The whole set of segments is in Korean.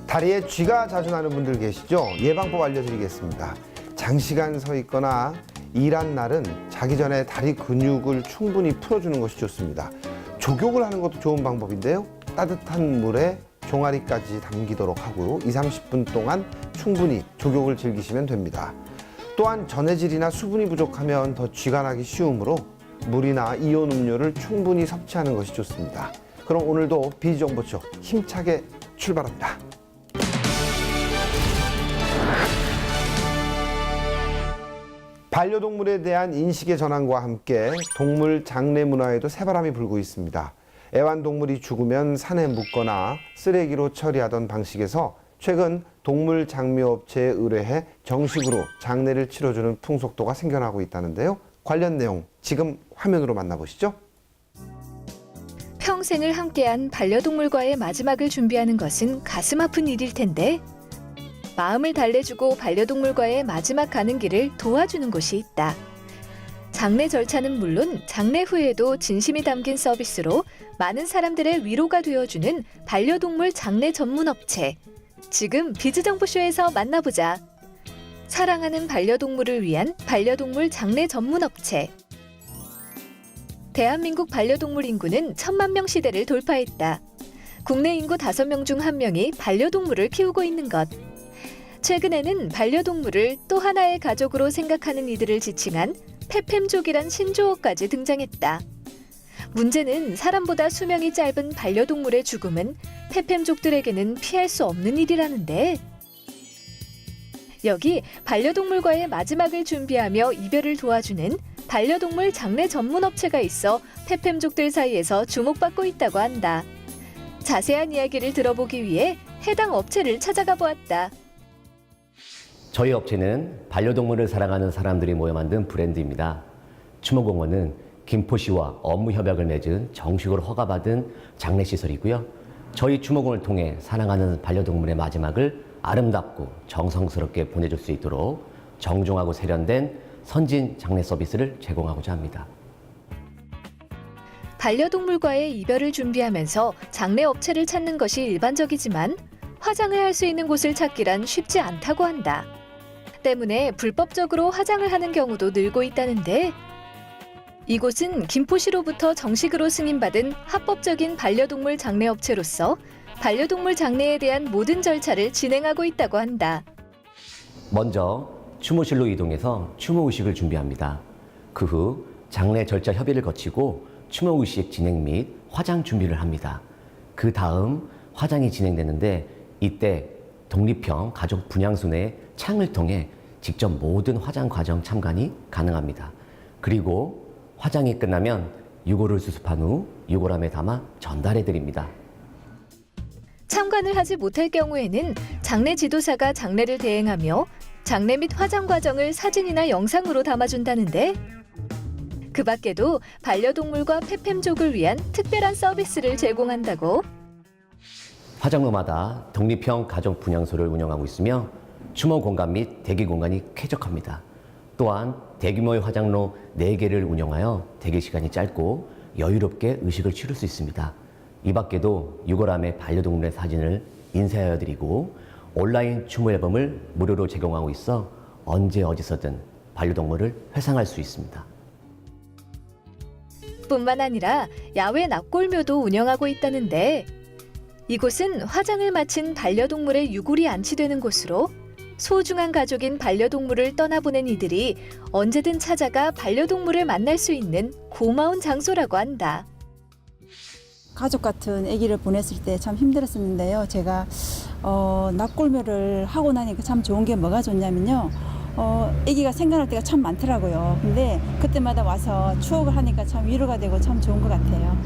다리에 쥐가 자주 나는 분들 계시죠? 예방법 알려드리겠습니다. 장시간 서 있거나 일한 날은 자기 전에 다리 근육을 충분히 풀어주는 것이 좋습니다. 족욕을 하는 것도 좋은 방법인데요. 따뜻한 물에 종아리까지 담기도록 하고 20-30분 동안 충분히 족욕을 즐기시면 됩니다. 또한 전해질이나 수분이 부족하면 더 쥐가 나기 쉬우므로 물이나 이온 음료를 충분히 섭취하는 것이 좋습니다. 그럼 오늘도 비정보쇼 힘차게 출발합니다. 반려동물에 대한 인식의 전환과 함께 동물 장례 문화에도 새바람이 불고 있습니다. 애완동물이 죽으면 산에 묻거나 쓰레기로 처리하던 방식에서 최근 동물 장묘업체에 의뢰해 정식으로 장례를 치러주는 풍속도가 생겨나고 있다는데요. 관련 내용 지금 화면으로 만나보시죠. 평생을 함께한 반려동물과의 마지막을 준비하는 것은 가슴 아픈 일일 텐데 마음을 달래주고 반려동물과의 마지막 가는 길을 도와주는 곳이 있다. 장례 절차는 물론 장례 후에도 진심이 담긴 서비스로 많은 사람들의 위로가 되어주는 반려동물 장례 전문 업체. 지금 비즈정보쇼에서 만나보자. 사랑하는 반려동물을 위한 반려동물 장례 전문 업체. 대한민국 반려동물 인구는 1000만 명 시대를 돌파했다. 국내 인구 5명 중 1명이 반려동물을 키우고 있는 것. 최근에는 반려동물을 또 하나의 가족으로 생각하는 이들을 지칭한 페팸족이란 신조어까지 등장했다. 문제는 사람보다 수명이 짧은 반려동물의 죽음은 페팸족들에게는 피할 수 없는 일이라는데 여기 반려동물과의 마지막을 준비하며 이별을 도와주는 반려동물 장례 전문 업체가 있어 페팸족들 사이에서 주목받고 있다고 한다. 자세한 이야기를 들어보기 위해 해당 업체를 찾아가 보았다. 저희 업체는 반려동물을 사랑하는 사람들이 모여 만든 브랜드입니다. 추모공원은 김포시와 업무 협약을 맺은 정식으로 허가받은 장례시설이고요. 저희 추모공을 통해 사랑하는 반려동물의 마지막을 아름답고 정성스럽게 보내줄 수 있도록 정중하고 세련된 선진 장례 서비스를 제공하고자 합니다. 반려동물과의 이별을 준비하면서 장례 업체를 찾는 것이 일반적이지만 화장을 할 수 있는 곳을 찾기란 쉽지 않다고 한다. 때문에 불법적으로 화장을 하는 경우도 늘고 있다는데 이곳은 김포시로부터 정식으로 승인받은 합법적인 반려동물 장례 업체로서 반려동물 장례에 대한 모든 절차를 진행하고 있다고 한다. 먼저 추모실로 이동해서 추모의식을 준비합니다. 그 후 장례 절차 협의를 거치고 추모의식 진행 및 화장 준비를 합니다. 그 다음 화장이 진행되는데 이때 독립형 가족 분향소내 창을 통해 직접 모든 화장 과정 참관이 가능합니다. 그리고 화장이 끝나면 유골을 수습한 후 유골함에 담아 전달해 드립니다. 참관을 하지 못할 경우에는 장례 지도사가 장례를 대행하며 장례 및 화장 과정을 사진이나 영상으로 담아준다는데 그 밖에도 반려동물과 페팸족을 위한 특별한 서비스를 제공한다고. 화장로마다 독립형 가족 분향소를 운영하고 있으며 추모 공간 및 대기 공간이 쾌적합니다. 또한 대규모의 화장로 4개를 운영하여 대기 시간이 짧고 여유롭게 의식을 치를 수 있습니다. 이 밖에도 유골함의 반려동물의 사진을 인쇄하여 드리고 온라인 추모 앨범을 무료로 제공하고 있어 언제 어디서든 반려동물을 회상할 수 있습니다. 뿐만 아니라 야외 납골묘도 운영하고 있다는데 이곳은 화장을 마친 반려동물의 유골이 안치되는 곳으로 소중한 가족인 반려동물을 떠나보낸 이들이 언제든 찾아가 반려동물을 만날 수 있는 고마운 장소라고 한다. 가족 같은 아기를 보냈을 때 참 힘들었었는데요. 제가 납골묘를 하고 나니까 참 좋은 게 뭐가 좋냐면요. 아기가 생각날 때가 참 많더라고요. 근데 그때마다 와서 추억을 하니까 참 위로가 되고 참 좋은 것 같아요.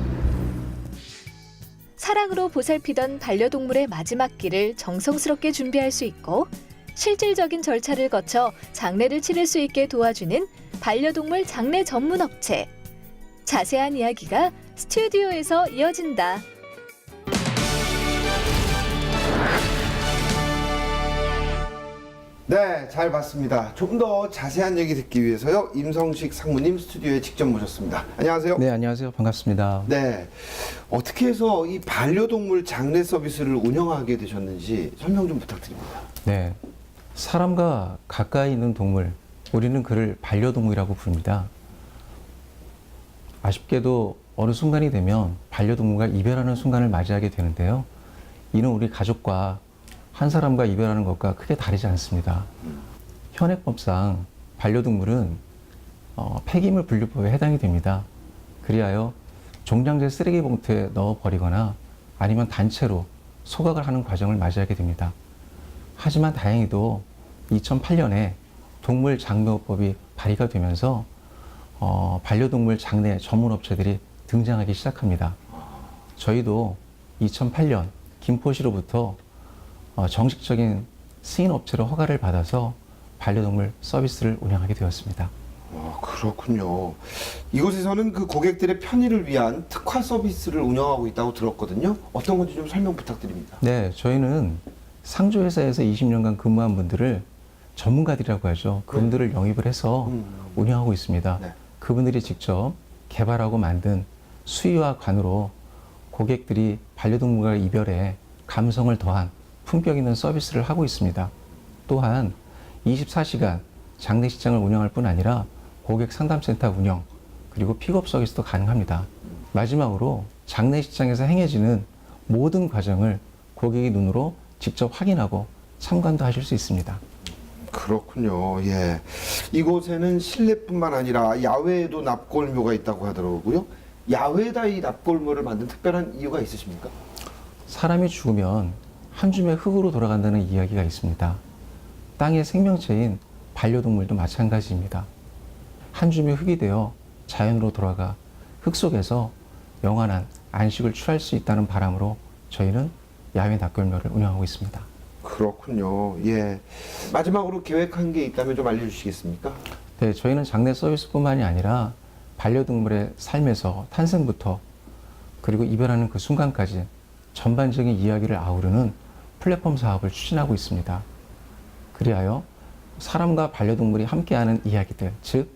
사랑으로 보살피던 반려동물의 마지막 길을 정성스럽게 준비할 수 있고 실질적인 절차를 거쳐 장례를 치를 수 있게 도와주는 반려동물 장례 전문 업체. 자세한 이야기가 스튜디오에서 이어진다. 네, 잘 봤습니다. 조금 더 자세한 얘기 듣기 위해서요. 임성식 상무님 스튜디오에 직접 모셨습니다. 안녕하세요. 네, 안녕하세요. 반갑습니다. 네, 어떻게 해서 이 반려동물 장례 서비스를 운영하게 되셨는지 설명 좀 부탁드립니다. 네. 사람과 가까이 있는 동물, 우리는 그를 반려동물이라고 부릅니다. 아쉽게도 어느 순간이 되면 반려동물과 이별하는 순간을 맞이하게 되는데요. 이는 우리 가족과 한 사람과 이별하는 것과 크게 다르지 않습니다. 현행법상 반려동물은 폐기물 분류법에 해당이 됩니다. 그리하여 종량제 쓰레기 봉투에 넣어버리거나 아니면 단체로 소각을 하는 과정을 맞이하게 됩니다. 하지만 다행히도 2008년에 동물장묘법이 발의가 되면서 반려동물 장례 전문업체들이 등장하기 시작합니다. 저희도 2008년 김포시로부터 정식적인 승인업체로 허가를 받아서 반려동물 서비스를 운영하게 되었습니다. 그렇군요. 이곳에서는 그 고객들의 편의를 위한 특화 서비스를 운영하고 있다고 들었거든요. 어떤 건지 좀 설명 부탁드립니다. 네, 저희는 상조회사에서 20년간 근무한 분들을 전문가들이라고 하죠. 그분들을 영입을 해서 운영하고 있습니다. 네. 그분들이 직접 개발하고 만든 수의와 관으로 고객들이 반려동물과 이별에 감성을 더한 품격 있는 서비스를 하고 있습니다. 또한 24시간 장례식장을 운영할 뿐 아니라 고객 상담센터 운영 그리고 픽업 서비스도 가능합니다. 마지막으로 장례식장에서 행해지는 모든 과정을 고객의 눈으로 직접 확인하고 참관도 하실 수 있습니다. 그렇군요. 예. 이곳에는 실내뿐만 아니라 야외에도 납골묘가 있다고 하더라고요. 야외에다 이 납골묘를 만든 특별한 이유가 있으십니까? 사람이 죽으면 한 줌의 흙으로 돌아간다는 이야기가 있습니다. 땅의 생명체인 반려동물도 마찬가지입니다. 한 줌의 흙이 되어 자연으로 돌아가 흙 속에서 영원한 안식을 취할 수 있다는 바람으로 저희는 야외 납골묘를 운영하고 있습니다. 그렇군요. 예. 마지막으로 계획한 게 있다면 좀 알려주시겠습니까? 네, 저희는 장례 서비스뿐만이 아니라 반려동물의 삶에서 탄생부터 그리고 이별하는 그 순간까지 전반적인 이야기를 아우르는 플랫폼 사업을 추진하고 있습니다. 그리하여 사람과 반려동물이 함께하는 이야기들, 즉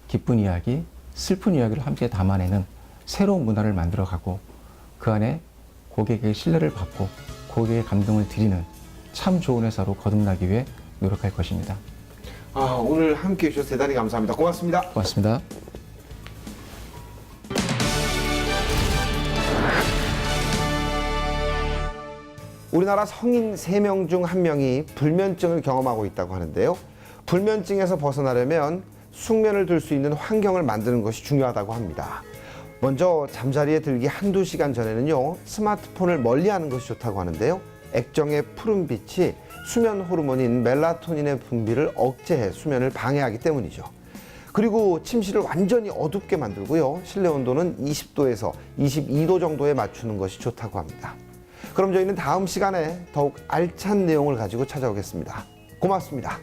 기쁜 이야기, 슬픈 이야기를 함께 담아내는 새로운 문화를 만들어가고 그 안에 고객의 신뢰를 받고 고객의 감동을 드리는 참 좋은 회사로 거듭나기 위해 노력할 것입니다. 오늘 함께 해주셔서 대단히 감사합니다. 고맙습니다. 고맙습니다. 우리나라 성인 3명 중 1명이 불면증을 경험하고 있다고 하는데요. 불면증에서 벗어나려면 숙면을 들 수 있는 환경을 만드는 것이 중요하다고 합니다. 먼저 잠자리에 들기 한두 시간 전에는요, 스마트폰을 멀리하는 것이 좋다고 하는데요. 액정의 푸른빛이 수면 호르몬인 멜라토닌의 분비를 억제해 수면을 방해하기 때문이죠. 그리고 침실을 완전히 어둡게 만들고요. 실내 온도는 20도에서 22도 정도에 맞추는 것이 좋다고 합니다. 그럼 저희는 다음 시간에 더욱 알찬 내용을 가지고 찾아오겠습니다. 고맙습니다.